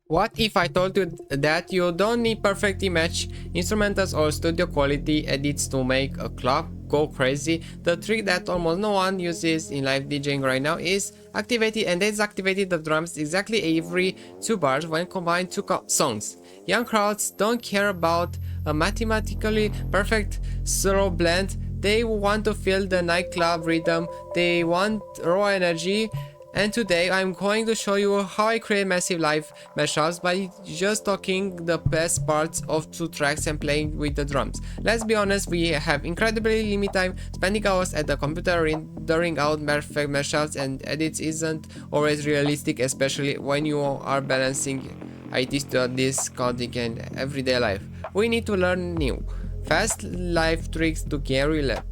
What if I told you that you don't need perfectly matched instrumentals or studio quality edits to make a club go crazy? The trick that almost no one uses in live DJing right now is activated and deactivated the drums exactly every 2 bars when combined two songs. Young crowds don't care about a mathematically perfect slow blend. They want to feel the nightclub rhythm, they want raw energy. And today I'm going to show you how I create massive live mashups by just talking the best parts of 2 tracks and playing with the drums. Let's be honest, we have incredibly limited time. Spending hours at the computer rendering out perfect mashups and edits isn't always realistic, especially when you are balancing IT studies, coding and everyday life. We need to learn new, fast live tricks to gain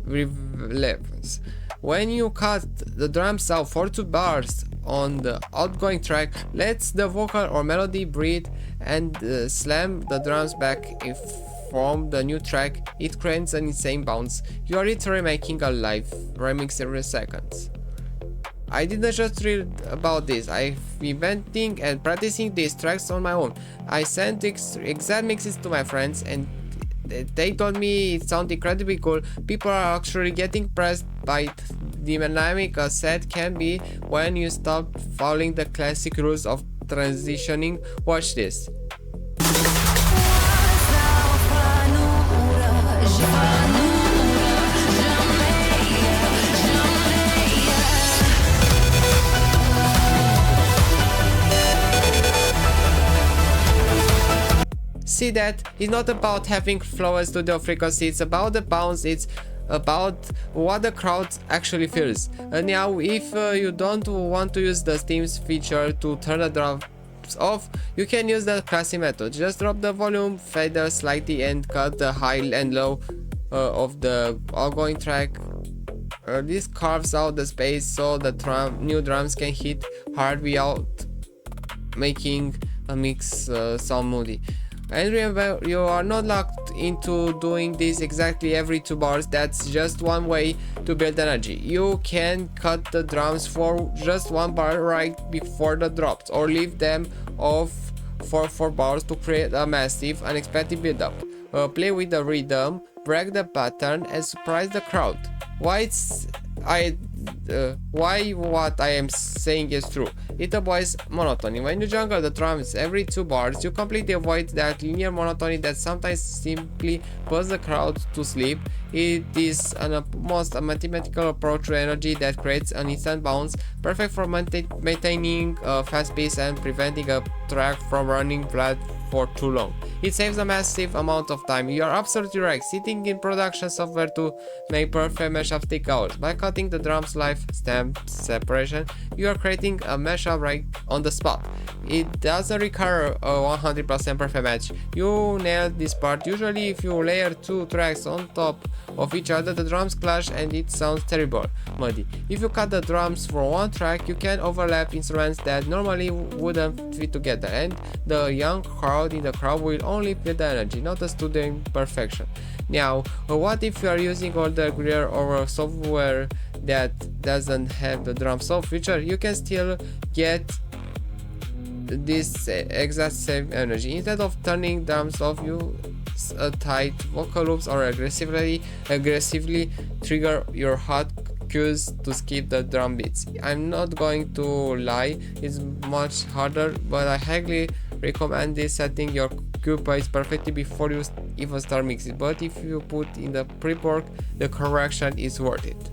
relevance. When you cut the drums out for 2 bars on the outgoing track, let the vocal or melody breathe and slam the drums back from the new track. It creates an insane bounce. You are literally making a live remix every second. I didn't just read about this, I've been inventing and practicing these tracks on my own. I sent exact mixes to my friends and they told me it sounded incredibly cool. People are actually getting impressed by the dynamic a set can be when you stop following the classic rules of transitioning. Watch this. See that? It's not about having flawless studio frequency, it's about the bounce, it's about what the crowd actually feels. And now if you don't want to use the Steam's feature to turn the drums off, you can use the classic method. Just drop the volume fader slightly and cut the high and low of the outgoing track. This carves out the space so the new drums can hit hard without making a mix sound moody. And remember, you are not locked into doing this exactly every 2 bars. That's just one way to build energy. You can cut the drums for just 1 bar right before the drops, or leave them off for 4 bars to create a massive, unexpected build-up. Play with the rhythm, break the pattern, and surprise the crowd. Why what I am saying is true. It avoids monotony. When you juggle the drums every 2 bars, you completely avoid that linear monotony that sometimes simply puts the crowd to sleep. It is an almost mathematical approach to energy that creates an instant bounce, perfect for maintaining a fast pace and preventing a track from running flat for too long. It saves a massive amount of time. You are absolutely right. Sitting in production software to make perfect mashups take hours. By cutting the drums live stamp separation, you are creating a mashup right on the spot. It doesn't require a 100% perfect match. You nailed this part. Usually if you layer 2 tracks on top of each other, the drums clash and it sounds terrible, muddy. If you cut the drums for 1 track, you can overlap instruments that normally wouldn't fit together, and the young crowd in the crowd will only feel the energy, not the studio imperfection. Now, what if you are using older gear or software that doesn't have the drum soft feature? You can still get this exact same energy. Instead of turning drums off, you tight vocal loops or aggressively trigger your hot cues to skip the drum beats. I'm not going to lie, it's much harder, but I highly recommend this. Setting your cue pace perfectly before you even start mixing, but if you put in the pre-work, the correction is worth it.